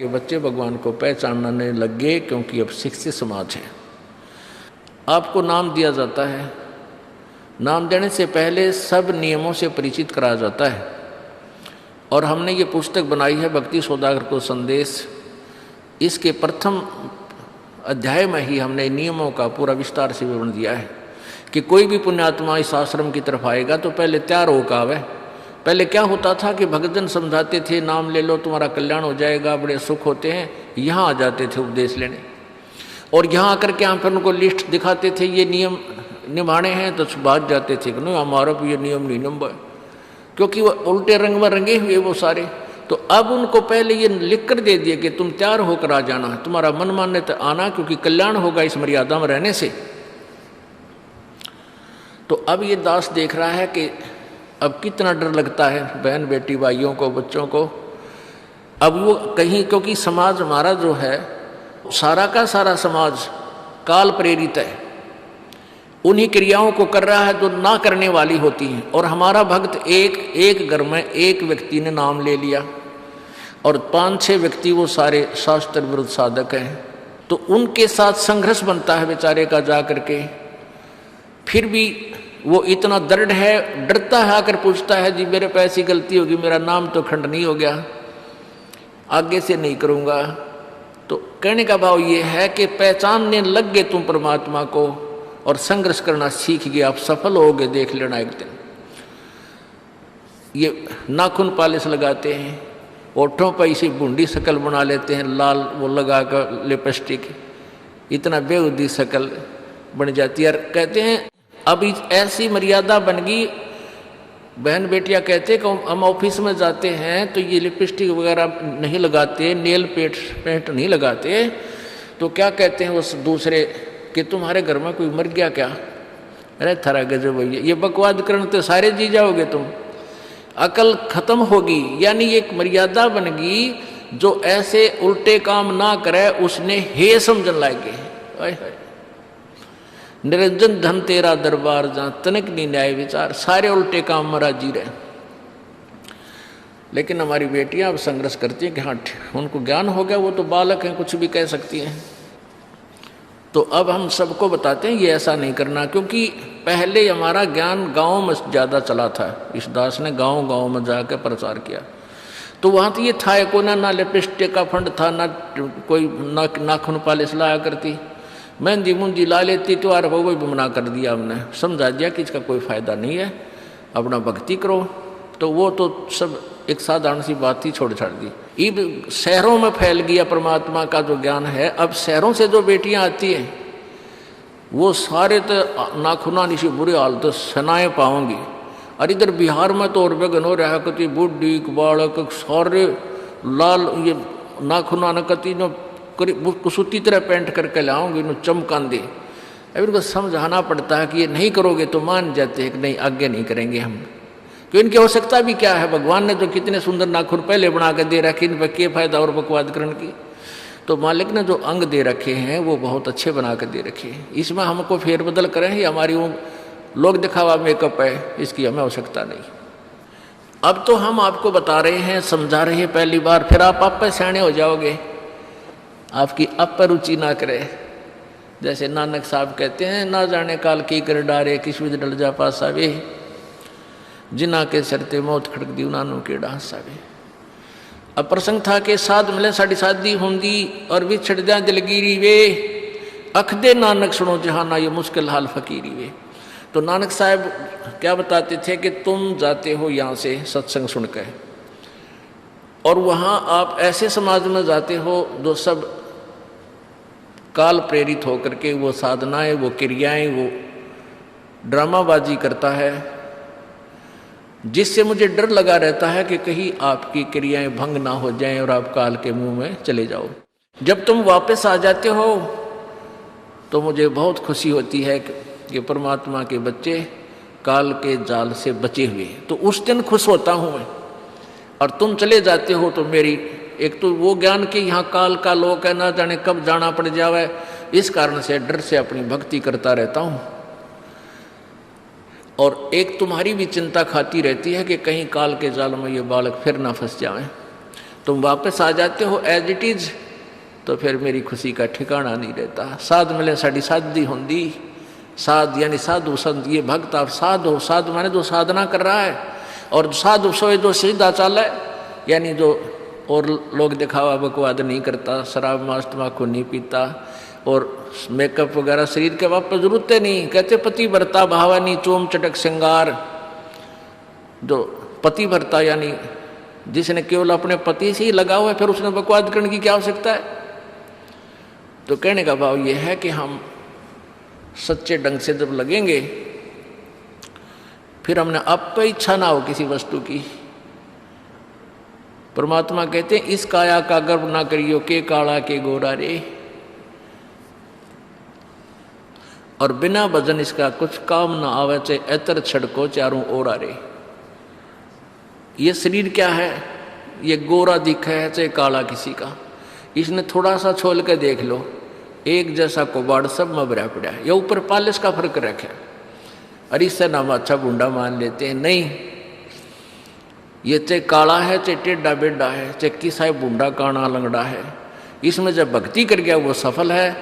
कि बच्चे भगवान को पहचानने लग गए, क्योंकि अब शिक्षित समाज है। आपको नाम दिया जाता है, नाम देने से पहले सब नियमों से परिचित कराया जाता है। और हमने ये पुस्तक बनाई है भक्ति सौदागर को संदेश। इसके प्रथम अध्याय में ही हमने नियमों का पूरा विस्तार से विवरण दिया है कि कोई भी पुण्यात्मा इस आश्रम की तरफ आएगा तो पहले तैयार होकर आवे। पहले क्या होता था कि भक्तजन समझाते थे नाम ले लो तुम्हारा कल्याण हो जाएगा, बड़े सुख होते हैं, यहाँ आ जाते थे उपदेश लेने। और यहाँ आकर के हम फिर उनको लिस्ट दिखाते थे, ये नियम निभाने हैं, तो बात जाते थे कि नहीं हमारा भी ये नियम नहीं नंबर, क्योंकि वो उल्टे रंग में रंगे हुए वो सारे। तो अब उनको पहले ये लिख कर दे दिए कि तुम तैयार होकर आ जाना, तुम्हारा मन मान्य तो आना, क्योंकि कल्याण होगा इस मर्यादा में रहने से। तो अब ये दास देख रहा है कि अब कितना डर लगता है बहन बेटी भाइयों को, बच्चों को। अब वो कहीं, क्योंकि समाज हमारा जो है सारा का सारा समाज काल प्रेरित है, उन्हीं क्रियाओं को कर रहा है जो ना करने वाली होती हैं। और हमारा भक्त एक घर में एक व्यक्ति ने नाम ले लिया और 5-6 व्यक्ति वो सारे शास्त्र विरुद्ध साधक हैं, तो उनके साथ संघर्ष बनता है बेचारे का जा करके। फिर भी वो इतना दृढ़ है, डरता है, आकर पूछता है जी मेरे पे ऐसी गलती होगी, मेरा नाम तो खंडनी हो गया, आगे से नहीं करूँगा। तो कहने का भाव ये है कि पहचानने लग गए तुम परमात्मा को और संघर्ष करना सीख गए, आप सफल होगे, देख लेना एक दिन। ये नाखून पालिश लगाते हैं, ओठों पर इसी बूंदी शकल बना लेते हैं, लाल वो लगा कर लिपस्टिक, इतना बेहुदी शकल बन जाती है। कहते हैं अब ऐसी मर्यादा बन गई, बहन बेटियां कहते हैं कि हम ऑफिस में जाते हैं तो ये लिपस्टिक वगैरह नहीं लगाते, नेल पेंट नहीं लगाते, तो क्या कहते हैं उस दूसरे कि तुम्हारे घर में कोई मर गया क्या? अरे थारा गजब भैया, ये बकवाद करने तो सारे जी जाओगे तुम, अकल खत्म होगी। यानी एक मर्यादा बन गई, जो ऐसे उल्टे काम ना करे उसने हे समझन लागे। निरंजन धन तेरा दरबार जहाँ तनिक नहीं न्याय विचार, सारे उल्टे काम में राजी रहे। लेकिन हमारी बेटियां अब संघर्ष करती हैं कि हाँ उनको ज्ञान हो गया, वो तो बालक हैं, कुछ भी कह सकती हैं। तो अब हम सबको बताते हैं ये ऐसा नहीं करना, क्योंकि पहले हमारा ज्ञान गांव में ज़्यादा चला था। इस दास ने गांव में जाकर प्रचार किया, तो वहाँ तो ये था को ना लिपस्टिक का फंड था, ना कोई नाखून पालिश लाया करती, मेहंदी मुंदी ला लेती, त्योहार हो वो भी मना कर दिया हमने, समझा दिया कि इसका कोई फ़ायदा नहीं है, अपना भक्ति करो। तो वो तो सब एक साधारण सी बात ही छोड़ छाड़ दी। ये शहरों में फैल गया परमात्मा का जो ज्ञान है। अब शहरों से जो बेटियां आती हैं वो सारे तो नाखुना निशी बुरे हाल तो सनाए पाओगी। और इधर बिहार में तो और बेगन हो रहा है, कति बुढ़ी बालक सारे लाल ये नाखुना न कति न कुसूती तरह पेंट करके लाऊंगी न चमकान दे। अब इनको समझाना पड़ता है कि ये नहीं करोगे तो मान जाते हैं कि नहीं आगे नहीं करेंगे हम, क्योंकि इनकी आवश्यकता भी क्या है, भगवान ने तो कितने सुंदर नाखून पहले बना के दे रखे, इन पर क्या फायदा और बकवाद करने की। तो मालिक ने जो अंग दे रखे हैं वो बहुत अच्छे बना कर दे रखे हैं, इसमें हमको फेरबदल करें, ये हमारी वो लोग दिखावा मेकअप है, इसकी हमें आवश्यकता नहीं। अब तो हम आपको बता रहे हैं, समझा रहे हैं पहली बार, फिर आप पे सियाने हो जाओगे, आपकी अब पर रुचि ना करे। जैसे नानक साहब कहते हैं, ना जाने काल की कर डारे किस विध डल जा पास आवे, जिना के सरते मौत खड़क दी नानू के डांस आवे। अब प्रसंग था कि साध मिले साड़ी शादी होंगी और विछड़ जा दिलगिरी वे, अख दे नानक सुनो जहाना ये मुश्किल हाल फकीरी वे। तो नानक साहब क्या बताते थे कि तुम जाते हो यहाँ से सत्संग सुनकर, और वहाँ आप ऐसे समाज में जाते हो जो सब काल प्रेरित होकर के वो साधनाएं, वो क्रियाएं, वो ड्रामाबाजी करता है, जिससे मुझे डर लगा रहता है कि कहीं आपकी क्रियाएं भंग ना हो जाएं और आप काल के मुंह में चले जाओ। जब तुम वापस आ जाते हो तो मुझे बहुत खुशी होती है कि परमात्मा के बच्चे काल के जाल से बचे हुए, तो उस दिन खुश होता हूँ मैं। और तुम चले जाते हो तो मेरी एक तो वो ज्ञान कि यहाँ काल का लोक है, ना जाने कब जाना पड़ जावे, इस कारण से डर से अपनी भक्ति करता रहता हूँ। और एक तुम्हारी भी चिंता खाती रहती है कि कहीं काल के जाल में ये बालक फिर ना फंस जाए। तुम वापस आ जाते हो एज इट इज, तो फिर मेरी खुशी का ठिकाना नहीं रहता। साध मिले साड़ी साधी होंदी, साध यानी साधु संत, ये भक्त आप साध हो। साध माने जो साधना कर रहा है, और साधु सोए जो सीधा चाला है, यानी जो और लोग दिखावा बकवाद नहीं करता, शराब मांस तम्बाकू नहीं पीता, और मेकअप वगैरह शरीर के वापस जरूरत नहीं। कहते पति भरता भावानी चोम चटक श्रृंगार। जो पति भरता यानी जिसने केवल अपने पति से ही लगा हुआ है, फिर उसने बकवाद करने की क्या आवश्यकता है। तो कहने का भाव यह है कि हम सच्चे ढंग से जब लगेंगे, फिर हमने अब पे इच्छा ना हो किसी वस्तु की। परमात्मा कहते हैं इस काया का गर्व ना करियो, के काला के गोरा रे, और बिना भजन इसका कुछ काम ना आवे, चाहे एतर छड़को चारों ओरा रे। ये शरीर क्या है, ये गोरा दिखा है चाहे काला किसी का, इसने थोड़ा सा छोल के देख लो, एक जैसा कुबाड़ सब में भरा पड़ा है। ये ऊपर पालिश का फर्क रखे, और इससे नाम अच्छा बूंडा मान लेते हैं। नहीं, ये चाहे काला है चाहे टेढ़ा बेढ़ा है, चाहे किसा है बूंडा काना लंगड़ा है, इसमें जब भक्ति कर गया वो सफल है,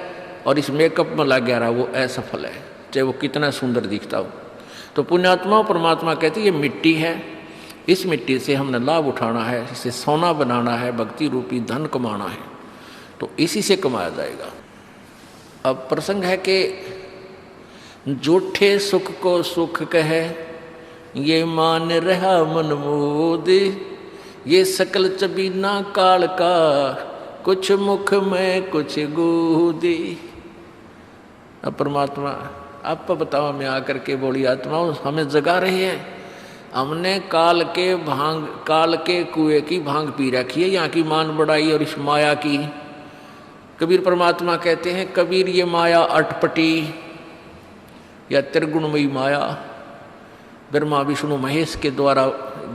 और इस मेकअप में लग गया रहा वो असफल है, चाहे वो कितना सुंदर दिखता हो। तो पुण्यात्मा परमात्मा कहते ये मिट्टी है, इस मिट्टी से हमने लाभ उठाना है, इसे सोना बनाना है, भक्ति रूपी धन कमाना है, तो इसी से कमाया जाएगा। अब प्रसंग है कि जूठे सुख को सुख कहे, ये मान रहा मन मोद, ये सकल चबीना काल का, कुछ मुख में कुछ गोदी। अब परमात्मा आप बताओ, मैं आकर के बोली आत्मा हमें जगा रही है। हमने काल के कुएं की भांग पी रखी है, यहाँ की मान बढ़ाई और इस माया की। कबीर परमात्मा कहते हैं, कबीर ये माया अटपटी या त्रिगुणमयी माया, ब्रह्मा विष्णु महेश के द्वारा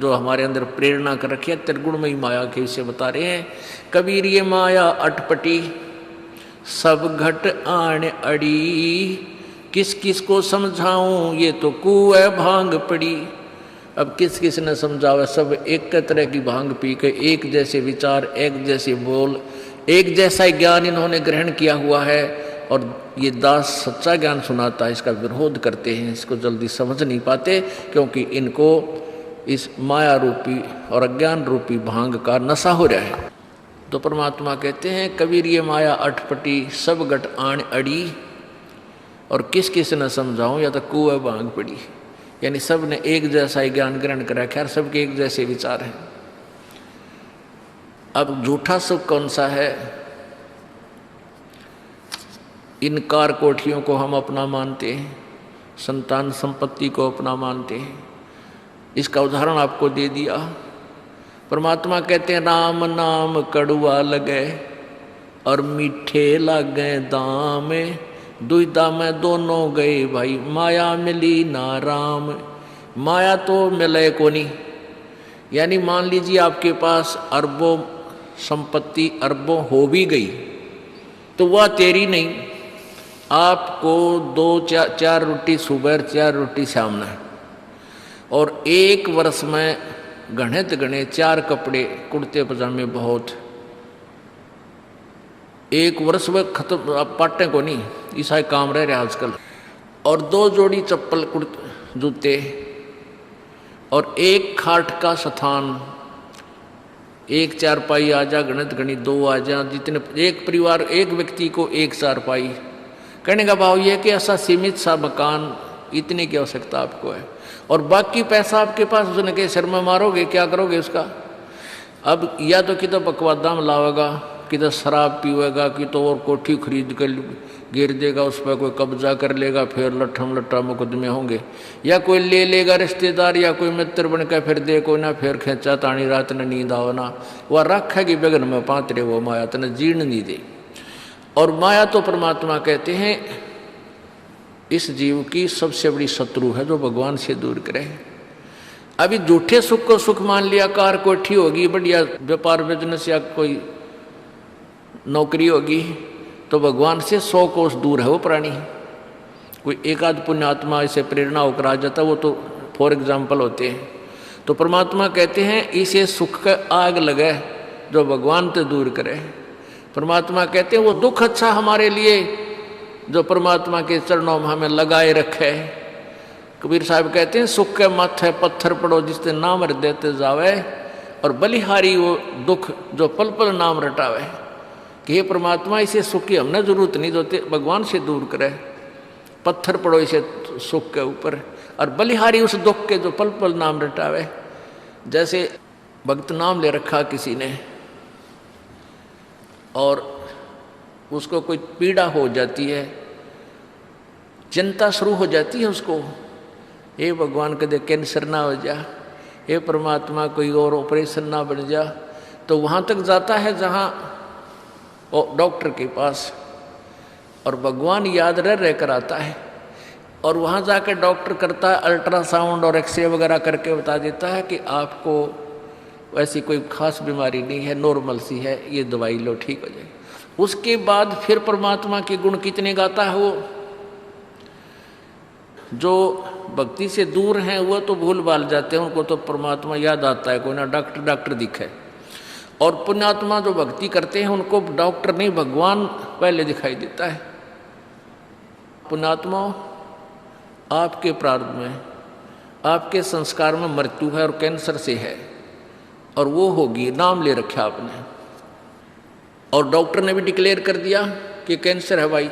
जो हमारे अंदर प्रेरणा कर रखी है, त्रिगुणमयी माया के विषय बता रहे हैं। कबीर ये माया अटपटी, सब घट आण अड़ी, किस किस को समझाऊं, ये तो कुएं भांग पड़ी। अब किस किस ने समझावे, सब एक तरह की भांग पी के एक जैसे विचार, एक जैसे बोल, एक जैसा ज्ञान इन्होंने ग्रहण किया हुआ है, और ये दास सच्चा ज्ञान सुनाता है, इसका विरोध करते हैं, इसको जल्दी समझ नहीं पाते, क्योंकि इनको इस माया रूपी और अज्ञान रूपी भांग का नशा हो रहा है। तो परमात्मा कहते हैं, कबीर ये माया अटपटी, सब घट आण अड़ी, और किस किस न समझाऊं, या तो कुएं भांग पड़ी, यानी सब ने एक जैसा ही ज्ञान ग्रहण कर रखा है, सबके एक जैसे विचार हैं। अब झूठा सुख कौन सा है? इन कार कोठियों को हम अपना मानते हैं, संतान संपत्ति को अपना मानते हैं। इसका उदाहरण आपको दे दिया। परमात्मा कहते हैं, राम नाम कड़ुआ लगे और मीठे लागे दाम, दुविधा में दोनों गए भाई, माया मिली ना राम। माया तो मिले को नहीं, यानी मान लीजिए आपके पास अरबों संपत्ति अरबों हो भी गई, तो वह तेरी नहीं। आपको 2-4 रोटी सुबह 4 रोटी शाम है, और 1 वर्ष में गणे 4 कपड़े कुर्ते पजामे बहुत, 1 वर्ष में खत्म। आप पाटे को नहीं, ऐसा काम रह रहा आजकल। और 2 जोड़ी चप्पल जूते, और 1 खाट का स्थान, 1 चारपाई आ जा, गणित 2 आ जा, जितने एक परिवार एक व्यक्ति को 1 चारपाई। कहने का भाव यह कि ऐसा सीमित सा मकान, इतने की आवश्यकता आपको है, और बाकी पैसा आपके पास, उसने के सिर में मारोगे, क्या करोगे उसका? अब या तो कि तो बकवादा में लावेगा, कि तो शराब पीवेगा, कि तो और कोठी खरीद कर गिर देगा, उस पर कोई कब्जा कर लेगा, फिर लट्ठा मुकदमे होंगे, या कोई ले लेगा रिश्तेदार या कोई मित्र बन कर फिर देखो ना, फिर खेचा तानी रात ने नींद आओ ना, वह रखेगी बेगन में पात्रे, वो माया तने जीर्ण नहीं दे। और माया तो परमात्मा कहते हैं इस जीव की सबसे बड़ी शत्रु है, जो भगवान से दूर करे। अभी झूठे सुख को सुख मान लिया, कार कोठी होगी, बढ़िया व्यापार बिजनेस या कोई नौकरी होगी, तो भगवान से 100 कोस दूर है वो प्राणी। कोई एक आध पुण्यात्मा इसे प्रेरणा होकर आ जाता, वो तो फॉर एग्जाम्पल होते हैं। तो परमात्मा कहते हैं इसे सुख का आग लगे, जो भगवान ते दूर करे। परमात्मा कहते हैं वो दुख अच्छा हमारे लिए जो परमात्मा के चरणों में हमें लगाए रखे। कबीर साहब कहते हैं सुख के माथे पत्थर पड़ो जिससे नाम हृदय ते जावे, और बलिहारी वो दुख जो पल पल नाम रटावे। कि हे परमात्मा इसे सुख की हमने जरूरत नहीं, जो भगवान से दूर करे। पत्थर पड़ो इसे सुख के ऊपर, और बलिहारी उस दुख के जो पल पल नाम रटावे। जैसे भक्त नाम ले रखा किसी ने और उसको कोई पीड़ा हो जाती है, चिंता शुरू हो जाती है उसको, हे भगवान कदे कैंसर ना हो जा, हे परमात्मा कोई और ऑपरेशन ना बन जा। तो वहाँ तक जाता है जहाँ डॉक्टर के पास, और भगवान याद रह कर आता है। और वहाँ जाकर डॉक्टर करता है अल्ट्रासाउंड और एक्सरे वगैरह करके बता देता है कि आपको ऐसी कोई खास बीमारी नहीं है, नॉर्मल सी है, ये दवाई लो ठीक हो जाएगी। उसके बाद फिर परमात्मा के गुण कितने गाता है वो। जो भक्ति से दूर हैं वो तो भूल भाल जाते हैं, उनको तो परमात्मा याद आता है, कोई ना डॉक्टर दिखे। और पुण्यात्मा जो भक्ति करते हैं उनको डॉक्टर नहीं भगवान पहले दिखाई देता है। पुण्यात्मा आपके प्रारब्ध में, आपके संस्कार में मृत्यु है और कैंसर से है, और वो होगी, नाम ले रखा आपने। और डॉक्टर ने भी डिक्लेयर कर दिया कि कैंसर है भाई।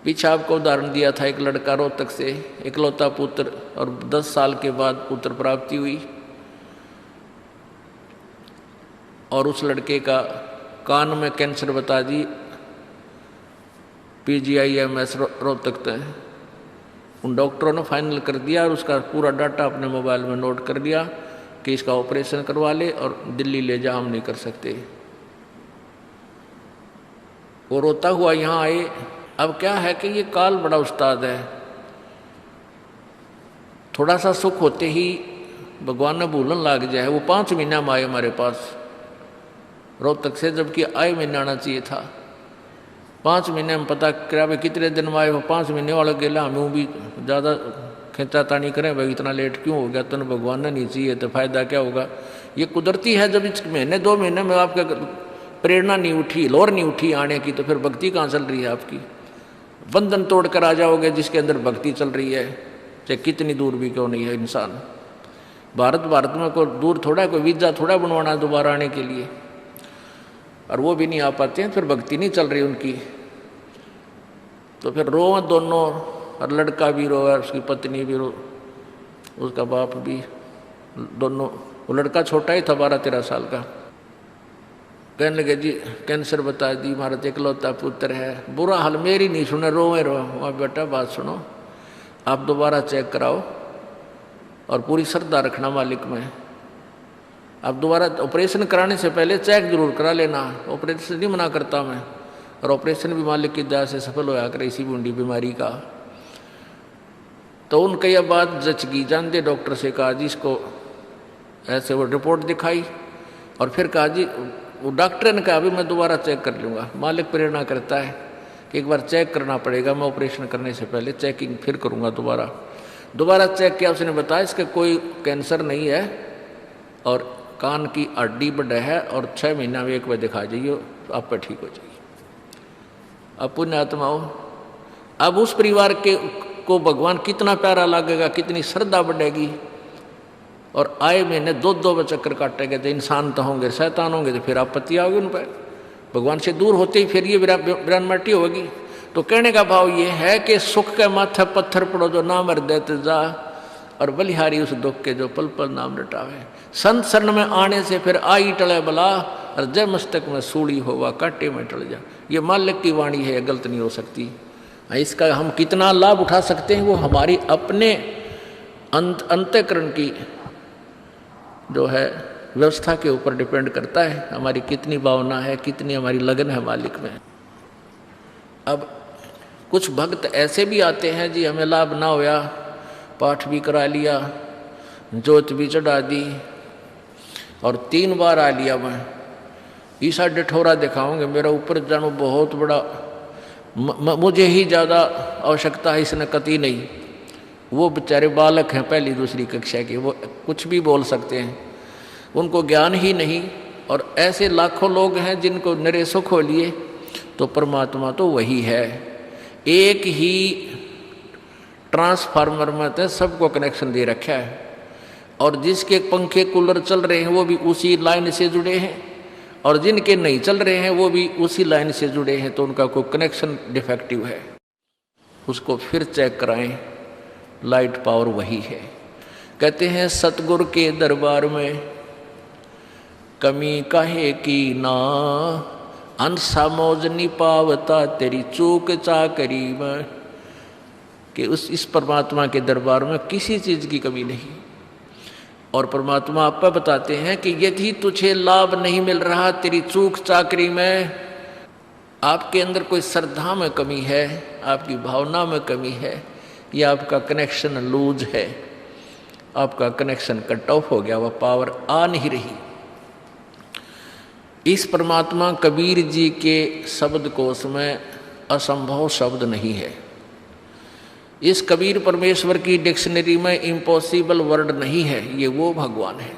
पीछे आपको उदाहरण दिया था, एक लड़का रोहतक से, इकलौता पुत्र, और 10 साल के बाद पुत्र प्राप्ति हुई, और उस लड़के का कान में कैंसर बता दी, PGIMS रोहतक तक। उन डॉक्टरों ने फाइनल कर दिया और उसका पूरा डाटा अपने मोबाइल में नोट कर लिया कि इसका ऑपरेशन करवा ले और दिल्ली ले जा, हम नहीं कर सकते। वो रोता हुआ यहाँ आए। अब क्या है कि ये काल बड़ा उस्ताद है, थोड़ा सा सुख होते ही भगवान ने भूलन लाग जाए। वो 5 महीना में आए हमारे पास रोहतक से, जबकि आए महीने आना चाहिए था। 5 महीने में पता करा भाई कितने दिन में आए हो, 5 महीने वाला गेला। हमें भी ज़्यादा खिंचातानी करें भाई इतना लेट क्यों हो गया, तो भगवान ने नहीं चाहिए तो फायदा क्या होगा। ये कुदरती है, जब इस महीने 2 महीने में आपका प्रेरणा नहीं उठी, लोर नहीं उठी आने की, तो फिर भक्ति कहाँ चल रही है आपकी। बंधन तोड़ कर आ जाओगे जिसके अंदर भक्ति चल रही है, चाहे कितनी दूर भी क्यों नहीं है इंसान। भारत में कोई दूर थोड़ा है, कोई वीज़ा थोड़ा बनवाना है दोबारा आने के लिए, और वो भी नहीं आ पाते हैं, फिर भक्ति नहीं चल रही उनकी। तो फिर रो दोनों, और लड़का भी रो, उसकी पत्नी भी रो, उसका बाप भी, दोनों। वो लड़का छोटा ही था, 12-13 साल का। कहने लगे जी कैंसर बता दी, हमारा इकलौता पुत्र है। बुरा हाल, मेरी नहीं सुने, रोए वहाँ बेटा बात सुनो, आप दोबारा चेक कराओ और पूरी श्रद्धा रखना मालिक में। आप दोबारा ऑपरेशन कराने से पहले चेक जरूर करा लेना, ऑपरेशन नहीं मना करता मैं, और ऑपरेशन भी मालिक की दया से सफल होया करे इसी बूंदी बीमारी का। तो उनका यह बात जच गई, जानते डॉक्टर से कहा जी इसको ऐसे, वो रिपोर्ट दिखाई, और फिर कहा जी, वो डॉक्टर ने कहा अभी मैं दोबारा चेक कर लूँगा। मालिक प्रेरणा करता है कि एक बार चेक करना पड़ेगा, मैं ऑपरेशन करने से पहले चेकिंग फिर करूँगा। दोबारा चेक किया, उसने बताया इसका कोई कैंसर नहीं है, और कान की हड्डी बढ़ है, और 6 महीना में एक बार दिखा जाइए, आप पर ठीक हो जाइए। अब पुण्यात्माओं, अब उस परिवार के को भगवान कितना प्यारा लगेगा, कितनी श्रद्धा बढ़ेगी। और आए महीने 2-2 चक्कर काटेंगे, तो इंसान तो होंगे, शैतान होंगे, तो फिर आपत्ति आओगी उन पर। भगवान से दूर होते ही फिर ये विरानमाटी होगी। तो कहने का भाव ये है कि सुख के माथे पत्थर पड़ो जो नाम हृदय ते जा, और बलिहारी उस दुख के जो पल पल नाम रटावे। संत शरण में आने से फिर आई टले बला, और जय मस्तक में सूड़ी होवा कांटे में टल जा। ये मालिक की वाणी है, गलत नहीं हो सकती। इसका हम कितना लाभ उठा सकते हैं वो हमारी अपने अंतःकरण की जो है व्यवस्था के ऊपर डिपेंड करता है। हमारी कितनी भावना है, कितनी हमारी लगन है मालिक में। अब कुछ भक्त ऐसे भी आते हैं जी, हमें लाभ ना होया, पाठ भी करा लिया, जोत भी चढ़ा दी, और 3 बार आ लिया मैं, ईसा डिठोरा दिखाऊंगे, मेरा ऊपर जानो बहुत बड़ा, मुझे ही ज़्यादा आवश्यकता है, इसने कति नहीं। वो बेचारे बालक हैं, 1ली 2री कक्षा के, वो कुछ भी बोल सकते हैं। उनको ज्ञान ही नहीं। और ऐसे लाखों लोग हैं जिनको नरेशो खोलिए तो परमात्मा तो वही है। एक ही ट्रांसफार्मर में तो सबको कनेक्शन दे रखा है, और जिसके पंखे कूलर चल रहे हैं वो भी उसी लाइन से जुड़े हैं, और जिनके नहीं चल रहे हैं वो भी उसी लाइन से जुड़े हैं। तो उनका कोई कनेक्शन डिफेक्टिव है, उसको फिर चेक कराएं, लाइट पावर वही है। कहते हैं सतगुरु के दरबार में कमी काहे की ना, अंसा मौज नहीं पावता तेरी चूक चाकरी में। कि इस परमात्मा के दरबार में किसी चीज की कमी नहीं। और परमात्मा आप बताते हैं कि यदि तुझे लाभ नहीं मिल रहा तेरी चूक चाकरी में, आपके अंदर कोई श्रद्धा में कमी है, आपकी भावना में कमी है, या आपका कनेक्शन लूज है, आपका कनेक्शन कट ऑफ हो गया, वह पावर आ नहीं रही। इस परमात्मा कबीर जी के शब्दकोश में असंभव शब्द नहीं है। इस कबीर परमेश्वर की डिक्शनरी में इम्पॉसिबल वर्ड नहीं है। ये वो भगवान है।